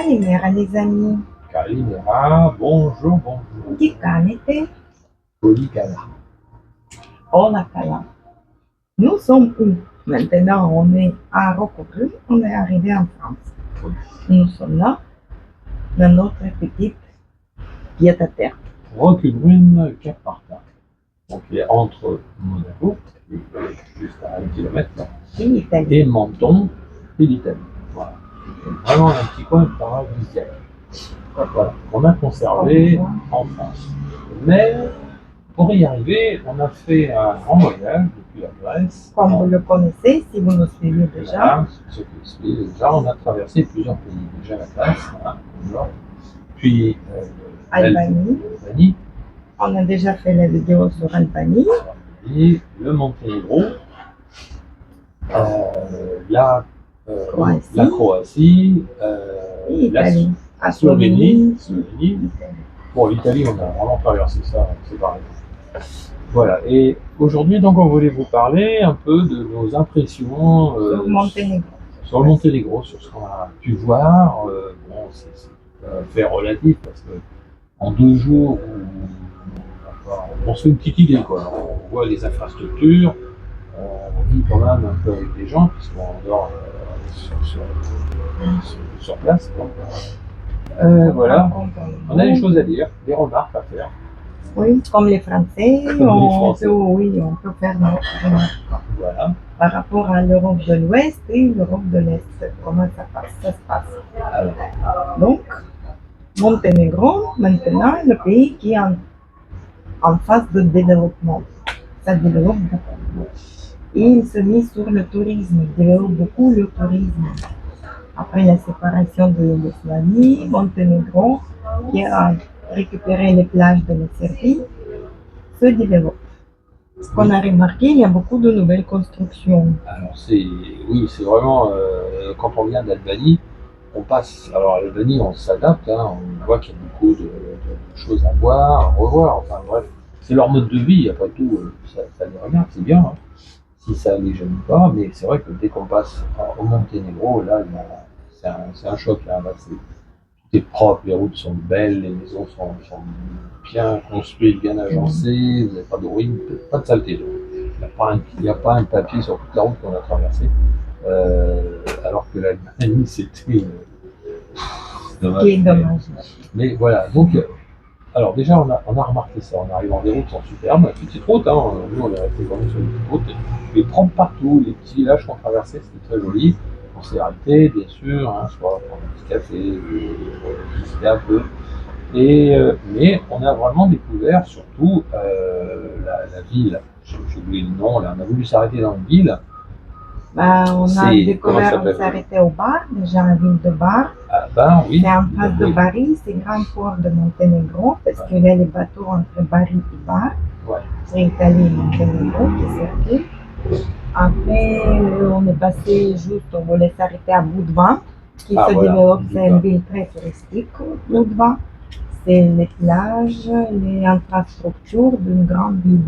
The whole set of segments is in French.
Calimera les amis, Calimera, bonjour, bonjour. di Canete, Polycala. hola Cala. Nous sommes où? Maintenant, on est à Rocobrune, on est arrivé en France. Nous sommes là, dans notre petite pied-à-terre. Roquebrune, Cap-Martin. Donc il est entre Monaco, qui est juste à 1 km, Et l'Italie. et Menton, et l'Italie. Voilà. C'est vraiment un petit coin paradisiaque. Voilà, qu'on a conservé en France. Mais pour y arriver, on a fait un grand voyage depuis la Grèce. Comme vous le connaissez, si vous nous suivez déjà, Voilà, ceux qui le suivent déjà, on a traversé plusieurs pays. Déjà la Grèce, hein, au nord, puis Albanie. On a déjà fait la vidéo sur Albanie. Et le Monténégro, la Croatie, la Slovénie. Bon, l'Italie, on a vraiment traversé ça, c'est pareil. Voilà, et aujourd'hui, donc, on voulait vous parler un peu de nos impressions sur le Monténégro, sur ce qu'on a pu voir. Bon, c'est fait relatif parce que en 2 jours, on se fait une petite idée, quoi. On voit les infrastructures, on vit quand même un peu avec des gens, puisqu'on dort sur place, quoi. Voilà, on a des choses à dire, des remarques à faire. Oui, comme les Français, on peut faire notre remarque. Voilà. Par rapport à l'Europe de l'Ouest et l'Europe de l'Est, comment ça se passe. Alors. Donc, Monténégro, maintenant, le pays qui est en phase de développement. Ça développe beaucoup. Et il se met sur le tourisme, il développe beaucoup le tourisme. Après la séparation de Yougoslavie, Monténégro, qui a récupéré les plages de la Serbie, se développe. Ce qu'on a remarqué, il y a beaucoup de nouvelles constructions. Alors c'est vraiment, quand on vient d'Albanie, on passe, alors à l'Albanie on s'adapte, hein, on voit qu'il y a beaucoup de choses à voir, à revoir, enfin bref, c'est leur mode de vie, après tout, ça les regarde, c'est bien, hein, si ça les gêne pas, mais c'est vrai que dès qu'on passe au Monténégro, là, c'est un choc, là, tout est propre, les routes sont belles, les maisons sont bien construites, bien agencées, vous n'avez pas de ruines, pas de saleté. Il n'y a pas un papier sur toute la route qu'on a traversée, alors que l'Allemagne, c'était dommage. Mais voilà, donc, alors déjà, on a remarqué ça, on arrive en des routes qui sont superbes, petite route, hein, nous on est resté quand même sur une petite route, mais propre partout, les petits villages qu'on traversait, c'était très joli. On s'est arrêté, bien sûr, hein, soit prendre un petit café, visiter un peu. Mais on a vraiment découvert surtout la ville. J'ai oublié le nom, là. On a voulu s'arrêter dans une ville. On a découvert, on s'est arrêté au Bar, déjà la ville de Bar. Bar, oui. C'est en face de Bari, c'est le grand port de Monténégro, parce qu'il y a les bateaux entre Bari et Bar. Ouais. C'est Italie et Monténégro qui circulent. Après, on est passé juste, on voulait s'arrêter à Budva, qui se développe, c'est une ville très touristique, Budva. C'est les plages, les infrastructures d'une grande ville.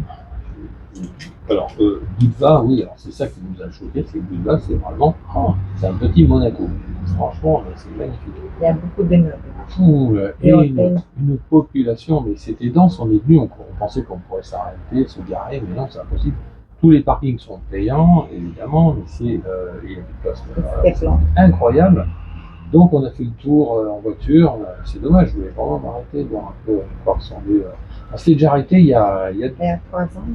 Alors, Budva, oui, alors c'est ça qui nous a choqué, c'est que Budva, c'est vraiment, c'est un petit Monaco. Franchement, c'est magnifique. Il y a beaucoup d'immeubles. Et une population, mais c'était dense, on est venu, on pensait qu'on pourrait s'arrêter, se garer, mais non, c'est impossible. Tous les parkings sont payants, évidemment, mais il y a des places incroyables. Donc on a fait le tour en voiture. C'est dommage, je voulais vraiment m'arrêter, voir un peu quoi ressemblait. On s'était déjà arrêté il y a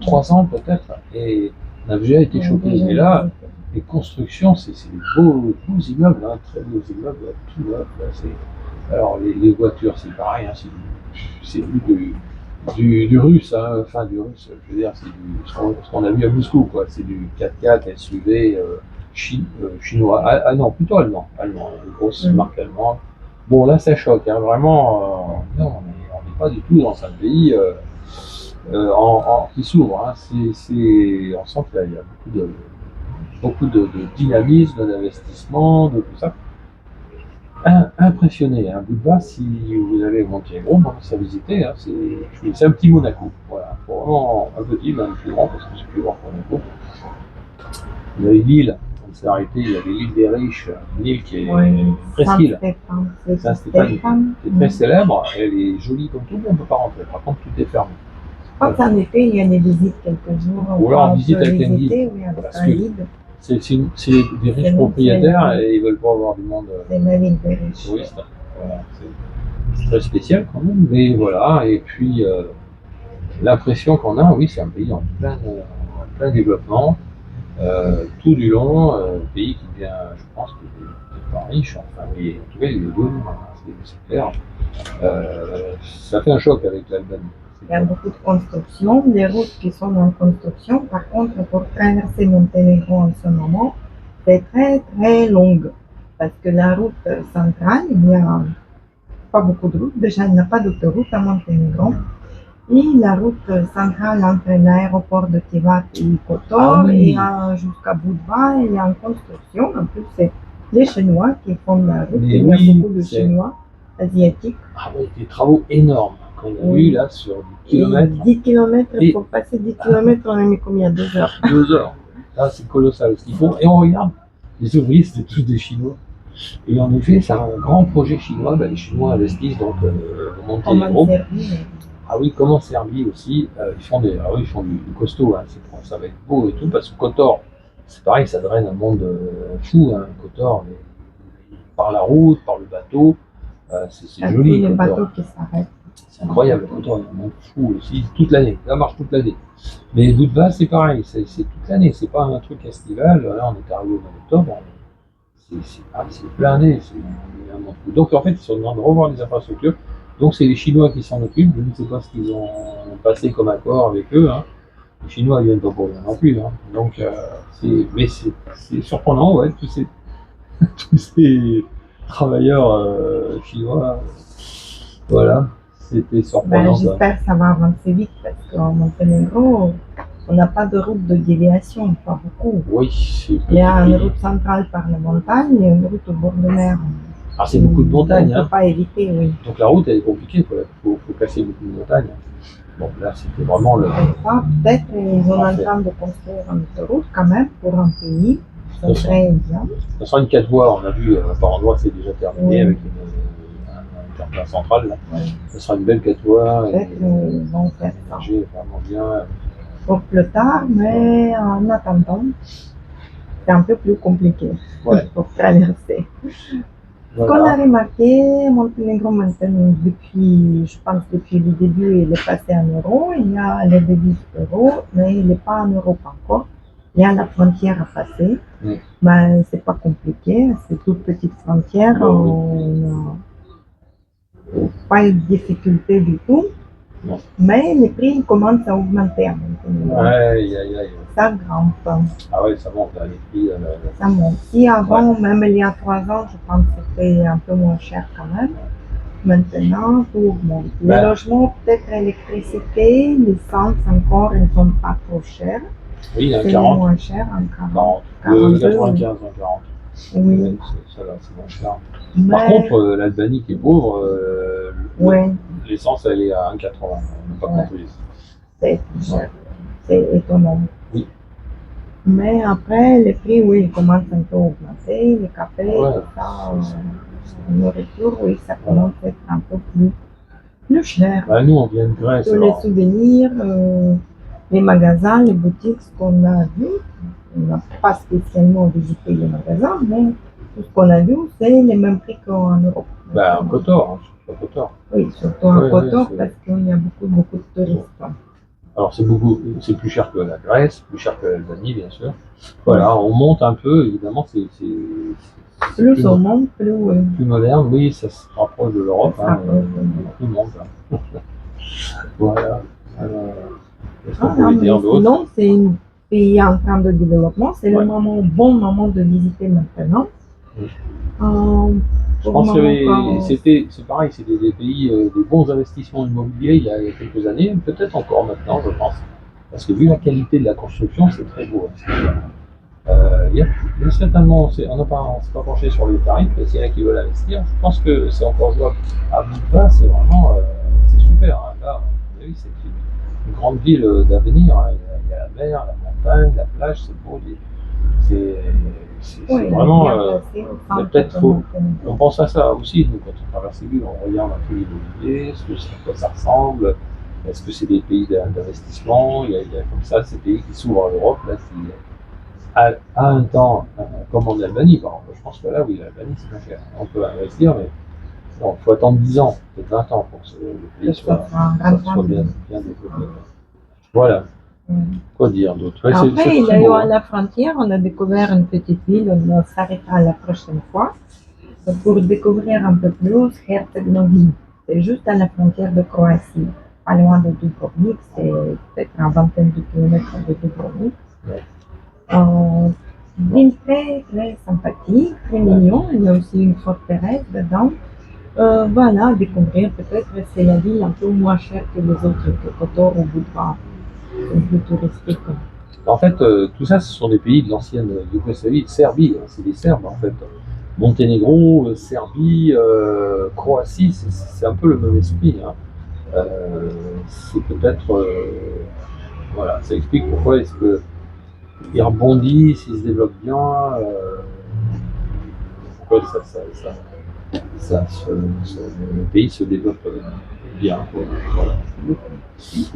3 ans peut-être, et on a déjà été choqué. Et là, les constructions, c'est des beaux immeubles, hein, très beaux immeubles, tout neuf. Alors les voitures, c'est pareil, hein, c'est du russe, hein, enfin du russe, je veux dire, c'est ce qu'on a vu à Moscou, quoi. C'est du 4x4 SUV chinois, non, plutôt allemand, une grosse marque allemande. Bon, là, ça choque, hein, vraiment, non, on n'est pas du tout dans un pays qui s'ouvre, hein. On sent qu'il y a beaucoup de dynamisme, d'investissement, de tout ça. Impressionné, hein. Budva, si vous avez Monténégro, ça visiter, hein, c'est un petit Monaco, voilà, vraiment un petit, même plus grand, parce que c'est plus grand que Monaco. Vous avez l'île, s'est arrêté, il y avait l'île des Riches, une île qui est Ouais, une presqu'île. Saint-Stéphane, Saint-Stéphane, qui est très célèbre, elle est jolie comme tout, mais on ne peut pas rentrer. Par contre, tout est fermé. Je pense qu'en effet, il y a des visites quelques jours. Ou alors on on visite peut avec un visiter, guide. oui, avec Parce un que guide. c'est des riches C'est propriétaires c'est- et ils veulent pas avoir du monde C'est la ville des riches. touriste. Voilà, c'est très spécial quand même, mais voilà. Et puis l'impression qu'on a, oui, c'est un pays en plein développement, tout du long, pays qui devient, je pense, qui est pas riche, enfin, mais en tout cas, il est devenu, c'est clair. Ça fait un choc avec l'Albanie. Il y a beaucoup de construction, des routes qui sont en construction. Par contre, pour traverser Monténégro en ce moment, c'est très très longue. Parce que la route centrale, il n'y a pas beaucoup de routes. Déjà, il n'y a pas d'autoroute à Monténégro. Et la route centrale entre l'aéroport de Tivat et Kotor Ah oui. et jusqu'à Budva, elle est en construction. En plus, c'est les Chinois qui font la route. Mais Il y a oui, beaucoup de c'est- Chinois asiatiques. Ah oui, des travaux énormes qu'on a Oui. vu là sur des kilomètres. 10 km, Et- pour passer 10 km, on a mis combien? 2 heures. 2 heures. Là, c'est colossal ce qu'ils font. Et on regarde, les ouvriers, c'était tous des Chinois. Et en effet, c'est un grand projet chinois. Ben, les Chinois investissent donc au Monténégro. Ah oui, comme en Serbie aussi, ils font du costaud. Hein. Ça va être beau et tout, parce que Kotor, c'est pareil, ça draine un monde fou. Hein. Kotor, par la route, par le bateau, c'est joli. Les Kotor. bateaux qui s'arrêtent. C'est incroyable, Kotor, il y a un monde fou aussi, toute l'année, ça marche toute l'année. Mais Budva, c'est pareil, c'est toute l'année, c'est pas un truc estival. Là, on est arrivé au mois d'octobre, c'est blindé, il y a un monde fou. Donc en fait, ils sont en train de revoir les infrastructures. Donc c'est les Chinois qui s'en occupent, je ne sais pas ce qu'ils ont passé comme accord avec eux. Hein. Les Chinois ne viennent pas pour rien non plus. Hein. Donc, mais c'est surprenant, ouais, tous ces travailleurs chinois, voilà, c'était surprenant. Ça. J'espère que ça va avancer vite parce qu'en Monténégro, on n'a pas de route de déviation, pas beaucoup. Oui, c'est Il y a une route centrale par la montagne et une route au bord de mer. Ah, c'est beaucoup de montagnes. On ne peut pas éviter, oui. Donc la route, elle est compliquée, il faut casser beaucoup de montagnes. Bon, là, c'était vraiment le. Peut-être ils sont en train de construire une autoroute quand même pour un pays. Ça serait bien. Ça sera une 4 voies, on a vu par endroit c'est déjà terminé Oui. avec un terminal central. Là. Oui. Ça sera une belle 4 voies. Peut-être qu'ils vont faire ça. Vraiment bien. Pour plus tard, mais en attendant, c'est un peu plus compliqué pour traverser. Voilà. Ce qu'on a remarqué, Monténégro maintenant, je pense depuis le début, il est passé en euro. Il y a les devises euro, mais il n'est pas en Europe encore. Il y a la frontière à passer, mais c'est pas compliqué, c'est toute petite frontière, on n'a pas eu de difficulté du tout. Non. Mais les prix commencent à augmenter à Monténégro. Aïe. Ça grimpe. Ah ouais, ça monte là, les prix. Ça monte. Si avant, même il y a 3 ans, je pense que c'était un peu moins cher quand même. Maintenant, tout augmente. Les logements, peut-être l'électricité, l'essence encore, ils ne sont pas trop chers. Oui, un c'est 40. moins cher, un 40. 95, un 40. Oui. Ça va, c'est moins cher. Mais, par contre, l'Albanie qui est pauvre, l'essence elle est à 1,80. On ne peut pas contrôler ça. C'est cher. C'est étonnant. Oui. Mais après, les prix, oui, ils commencent un peu à augmenter. Les cafés, tout ça, la nourriture, oui, ça commence à être un peu plus cher. Bah, nous, on vient de Grèce. Tous les souvenirs, les magasins, les boutiques, ce qu'on a vu, on n'a pas spécialement visité les magasins, mais tout ce qu'on a vu, c'est les mêmes prix qu'en Europe. Bah, en Kotor, sur Kotor. Oui, surtout en Kotor, parce qu'il y a beaucoup de touristes. Alors c'est plus cher que la Grèce, plus cher que l'Albanie, bien sûr. Voilà, on monte un peu, évidemment, c'est plus on monte, plus moderne, oui, ça se rapproche de l'Europe, hein, tout le monde. Hein. Voilà. Alors, qu'est-ce qu'on pouvait dire d'autre? Sinon, c'est un pays en train de développement, c'est le bon moment de visiter maintenant. Je pense que c'est pareil, c'était des pays, des bons investissements immobiliers il y a quelques années, peut-être encore maintenant, je pense. Parce que vu la qualité de la construction, c'est très beau. Il y a certainement, on ne s'est pas penché sur les tarifs, mais s'il y en a qui veulent investir, je pense que c'est encore jouable. À Budva, c'est vraiment c'est super. Hein. Là, c'est une grande ville d'avenir. Hein. Il y a la mer, la montagne, la plage, c'est beau. Oui, vraiment. bien placé au centre peut-être de faut- Monténégro. On pense à ça aussi, nous, quand on traverse les villes, on regarde un peu l'immobilier, à quoi ça ressemble, est-ce que c'est des pays d'investissement, il y a comme ça ces pays qui s'ouvrent à l'Europe, là, qui, à un temps, comme en Albanie, par exemple. Je pense que là, oui, l'Albanie, c'est pas cher. On peut investir, mais bon, il faut attendre 10 ans, peut-être 20 ans pour que le pays Que soit, ça soit soit bien, bien développé. Voilà. Quoi dire d'autre? Ouais, Après, il y très a eu beau, à hein. la frontière, on a découvert une petite ville, on s'arrêtera la prochaine fois pour découvrir un peu plus Herceg-Novi. C'est juste à la frontière de Croatie, pas loin de Dubrovnik, c'est peut-être une vingtaine de kilomètres de Dubrovnik. Ouais. Ville très très sympathique, très mignon, il y a aussi une forteresse dedans. Voilà, découvrir peut-être, c'est la ville un peu moins chère que les autres, que Kotor ou Budva, c'est plus touristique. En fait, tout ça, ce sont des pays de l'ancienne Yougoslavie, Serbie, hein, c'est des Serbes en fait. Monténégro, Serbie, Croatie, c'est un peu le même esprit, hein. C'est peut-être, voilà, ça explique pourquoi est-ce que ils rebondissent, ils se développent bien, pourquoi le pays se développe bien, quoi. Voilà.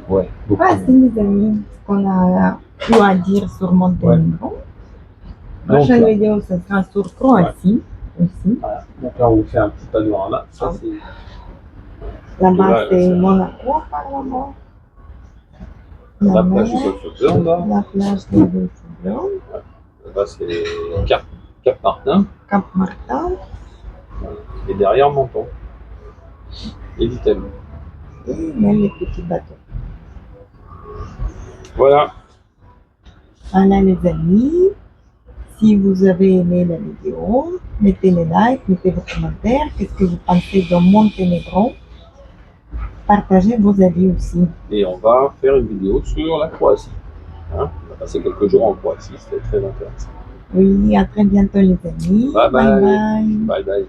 Ouais, beaucoup. Ah, c'est les amis, ce qu'on a eu à dire sur Monténégro. Prochaine Donc, vidéo, ce sera sur Croatie aussi. voilà. Donc là, on vous fait un petit panorama. Ça, c'est Là-bas, Ouais, c'est c'est- Monaco, apparemment. la mer, plage de Golfe-Blanc, là. la plage de Golfe-Blanc, Là-bas, c'est Cap Martin. Cap-Martin Et derrière Menton. Et l'Italie. et même les petits bateaux. Voilà. Voilà les amis, si vous avez aimé la vidéo, mettez les likes, mettez vos commentaires, qu'est-ce que vous pensez de Monténégro. Partagez vos avis aussi. Et on va faire une vidéo sur la Croatie. Hein, on va passer quelques jours en Croatie, c'était très intéressant. Oui, à très bientôt les amis. Bye bye. Bye bye. Bye bye.